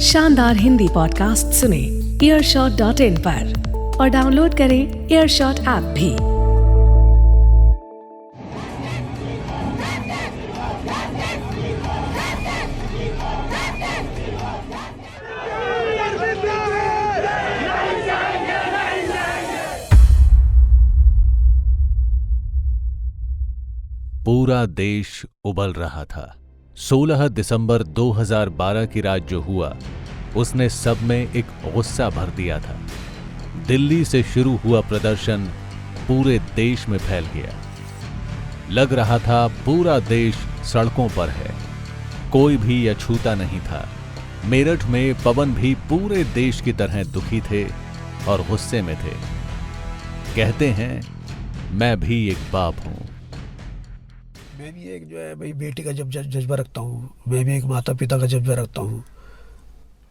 शानदार हिंदी पॉडकास्ट सुने earshot.in पर और डाउनलोड करें एयरशॉट ऐप भी। पूरा देश उबल रहा था। 16 दिसंबर 2012 की रात जो हुआ उसने सब में एक गुस्सा भर दिया था। दिल्ली से शुरू हुआ प्रदर्शन पूरे देश में फैल गया। लग रहा था पूरा देश सड़कों पर है, कोई भी अछूता नहीं था। मेरठ में पवन भी पूरे देश की तरह दुखी थे और गुस्से में थे। कहते हैं मैं भी एक बाप हूं। मैं भी एक जो है भाई बेटी का जब जज्बा रखता हूँ, मैं भी एक माता पिता का जज्बा रखता हूँ।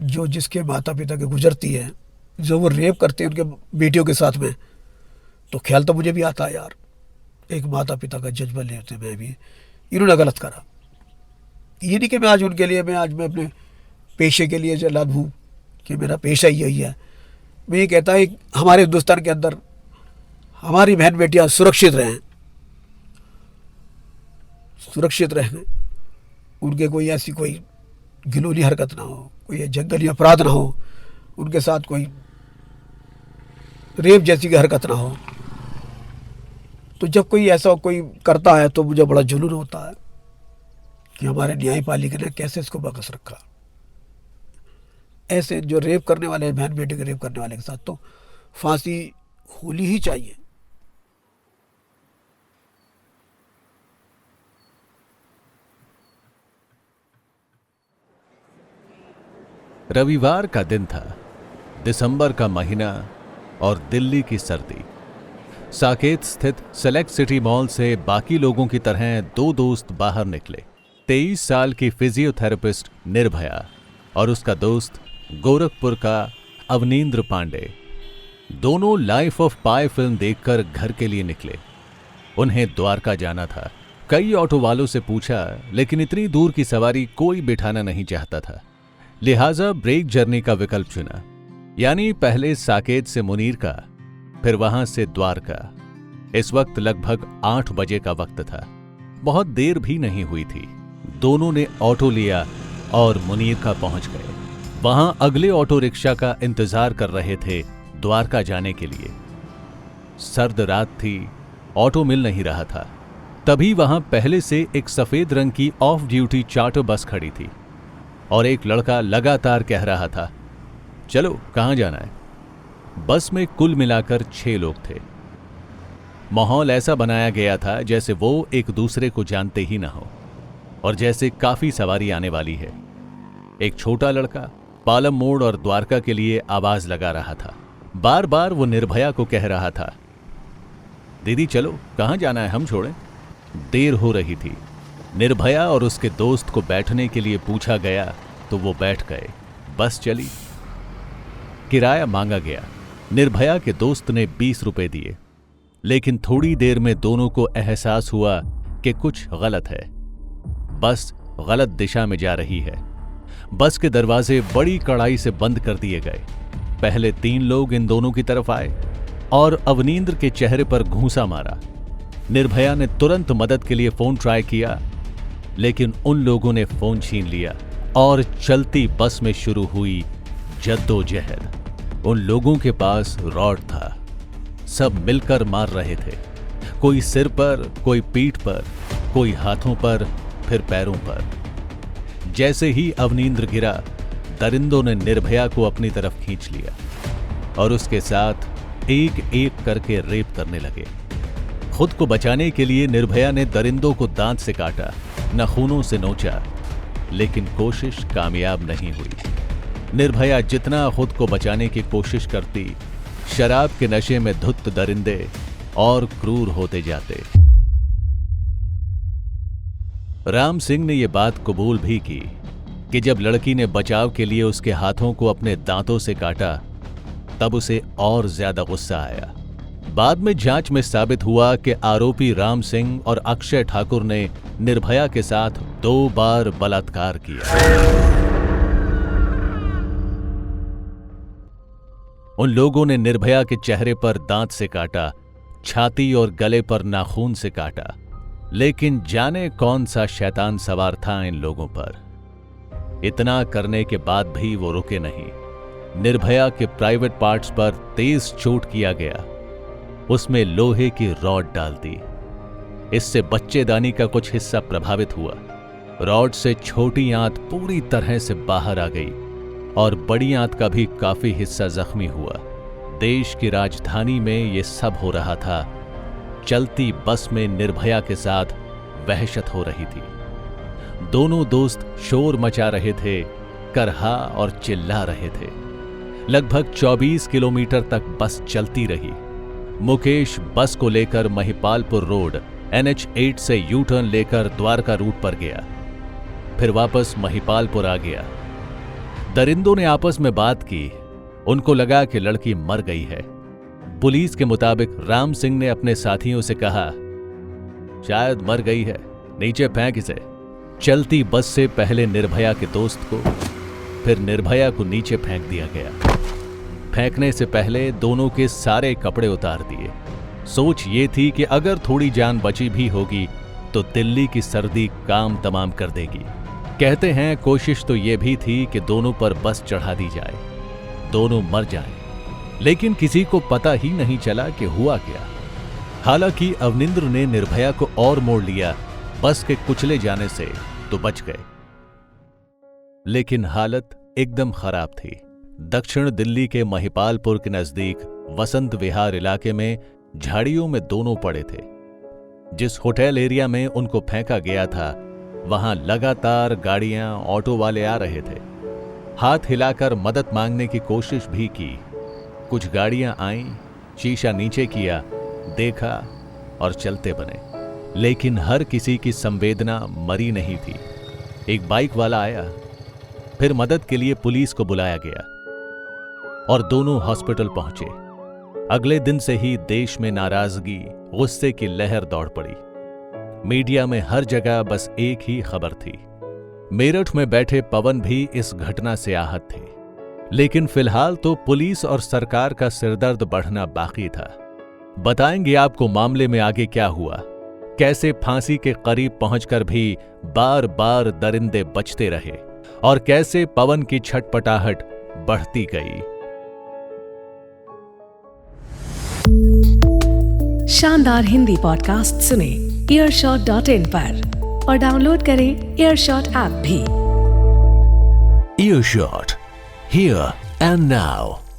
जो जिसके माता पिता के गुजरती है, जो वो रेप करते हैं उनके बेटियों के साथ में, तो ख्याल तो मुझे भी आता है यार, एक माता पिता का जज्बा लेते मैं भी। इन्होंने गलत करा। ये नहीं कि मैं आज उनके लिए मैं अपने पेशे के लिए जलाद हूँ कि मेरा पेशा ही यही है। मैं ये कहता है हमारे हिंदुस्तान के अंदर हमारी बहन बेटियाँ सुरक्षित रहें, उनके कोई ऐसी कोई घिनौनी हरकत ना हो, कोई जंगली अपराध ना हो, उनके साथ कोई रेप जैसी हरकत ना हो। तो जब कोई ऐसा कोई करता है तो मुझे बड़ा जुनून होता है कि हमारे न्यायपालिका ने कैसे इसको बकस रखा। ऐसे जो रेप करने वाले, बहन बेटे के रेप करने वाले के साथ तो फांसी होनी ही चाहिए। रविवार का दिन था, दिसंबर का महीना और दिल्ली की सर्दी। साकेत स्थित सेलेक्ट सिटी मॉल से बाकी लोगों की तरह दो दोस्त बाहर निकले। 23 साल की फिजियोथेरेपिस्ट निर्भया और उसका दोस्त गोरखपुर का अवनींद्र पांडे। दोनों लाइफ ऑफ पाई फिल्म देखकर घर के लिए निकले। उन्हें द्वारका जाना था। कई ऑटो वालों से पूछा, लेकिन इतनी दूर की सवारी कोई बिठाना नहीं चाहता था, लिहाजा ब्रेक जर्नी का विकल्प चुना। यानी पहले साकेत से मुनीर का, फिर वहां से द्वारका। इस वक्त लगभग 8 बजे का वक्त था। बहुत देर भी नहीं हुई थी। दोनों ने ऑटो लिया और मुनीर का पहुंच गए। वहां अगले ऑटो रिक्शा का इंतजार कर रहे थे द्वारका जाने के लिए। सर्द रात थी, ऑटो मिल नहीं रहा था। तभी वहां पहले से एक सफेद रंग की ऑफ ड्यूटी चार्टर बस खड़ी थी और एक लड़का लगातार कह रहा था, चलो कहां जाना है। बस में कुल मिलाकर 6 लोग थे। माहौल ऐसा बनाया गया था जैसे वो एक दूसरे को जानते ही ना हो और जैसे काफी सवारी आने वाली है। एक छोटा लड़का पालम मोड़ और द्वारका के लिए आवाज लगा रहा था। बार बार वो निर्भया को कह रहा था, दीदी चलो कहां जाना है, हम छोड़ें। देर हो रही थी। निर्भया और उसके दोस्त को बैठने के लिए पूछा गया तो वो बैठ गए। बस चली। किराया मांगा गया। निर्भया के दोस्त ने 20 रुपए दिए, लेकिन थोड़ी देर में दोनों को एहसास हुआ कि कुछ गलत है। बस गलत दिशा में जा रही है। बस के दरवाजे बड़ी कड़ाई से बंद कर दिए गए। पहले 3 लोग इन दोनों की तरफ आए और अवनींद्र के चेहरे पर घूंसा मारा। निर्भया ने तुरंत मदद के लिए फोन ट्राई किया, लेकिन उन लोगों ने फोन छीन लिया और चलती बस में शुरू हुई जद्दोजहद। उन लोगों के पास रॉड था। सब मिलकर मार रहे थे। कोई सिर पर, कोई पीठ पर, कोई हाथों पर, फिर पैरों पर। जैसे ही अवनींद्र गिरा, दरिंदों ने निर्भया को अपनी तरफ खींच लिया और उसके साथ एक एक करके रेप करने लगे। खुद को बचाने के लिए निर्भया ने दरिंदों को दांत से काटा, नाखूनों से नोचा, लेकिन कोशिश कामयाब नहीं हुई। निर्भया जितना खुद को बचाने की कोशिश करती, शराब के नशे में धुत दरिंदे और क्रूर होते जाते। राम सिंह ने यह बात कबूल भी की कि जब लड़की ने बचाव के लिए उसके हाथों को अपने दांतों से काटा, तब उसे और ज्यादा गुस्सा आया। बाद में जांच में साबित हुआ कि आरोपी राम सिंह और अक्षय ठाकुर ने निर्भया के साथ 2 बार बलात्कार किया। उन लोगों ने निर्भया के चेहरे पर दांत से काटा, छाती और गले पर नाखून से काटा, लेकिन जाने कौन सा शैतान सवार था इन लोगों पर। इतना करने के बाद भी वो रुके नहीं। निर्भया के प्राइवेट पार्ट्स पर तेज चोट किया गया, उसमें लोहे की रॉड डाल दी। इससे बच्चेदानी का कुछ हिस्सा प्रभावित हुआ। रॉड से छोटी आंत पूरी तरह से बाहर आ गई और बड़ी आंत का भी काफी हिस्सा जख्मी हुआ। देश की राजधानी में यह सब हो रहा था। चलती बस में निर्भया के साथ वहशत हो रही थी। दोनों दोस्त शोर मचा रहे थे, करहा और चिल्ला रहे थे। लगभग 24 किलोमीटर तक बस चलती रही। मुकेश बस को लेकर महिपालपुर रोड NH8 से यू टर्न लेकर द्वारका रूट पर गया, फिर वापस महिपालपुर आ गया। दरिंदों ने आपस में बात की। उनको लगा कि लड़की मर गई है। पुलिस के मुताबिक राम सिंह ने अपने साथियों से कहा, शायद मर गई है, नीचे फेंक इसे। चलती बस से पहले निर्भया के दोस्त को, फिर निर्भया को नीचे फेंक दिया गया। फेंकने से पहले दोनों के सारे कपड़े उतार दिए। सोच ये थी कि अगर थोड़ी जान बची भी होगी तो दिल्ली की सर्दी काम तमाम कर देगी। कहते हैं कोशिश तो ये भी थी कि दोनों पर बस चढ़ा दी जाए, दोनों मर जाएं। लेकिन किसी को पता ही नहीं चला कि हुआ क्या। हालांकि अवनिंद्र ने निर्भया को और मोड़ लिया, बस के कुचले जाने से तो बच गए, लेकिन हालत एकदम खराब थी। दक्षिण दिल्ली के महिपालपुर के नजदीक वसंत विहार इलाके में झाड़ियों में दोनों पड़े थे। जिस होटल एरिया में उनको फेंका गया था वहां लगातार गाड़ियां, ऑटो वाले आ रहे थे। हाथ हिलाकर मदद मांगने की कोशिश भी की। कुछ गाड़ियां आईं, शीशा नीचे किया, देखा और चलते बने, लेकिन हर किसी की संवेदना मरी नहीं थी। एक बाइक वाला आया, फिर मदद के लिए पुलिस को बुलाया गया और दोनों हॉस्पिटल पहुंचे। अगले दिन से ही देश में नाराजगी, गुस्से की लहर दौड़ पड़ी। मीडिया में हर जगह बस एक ही खबर थी। मेरठ में बैठे पवन भी इस घटना से आहत थे, लेकिन फिलहाल तो पुलिस और सरकार का सिरदर्द बढ़ना बाकी था। बताएंगे आपको मामले में आगे क्या हुआ, कैसे फांसी के करीब पहुंचकर भी बार बार दरिंदे बचते रहे और कैसे पवन की छटपटाहट बढ़ती गई। शानदार हिंदी पॉडकास्ट सुने earshot.in पर और डाउनलोड करें earshot ऐप भी। Earshot, here and now.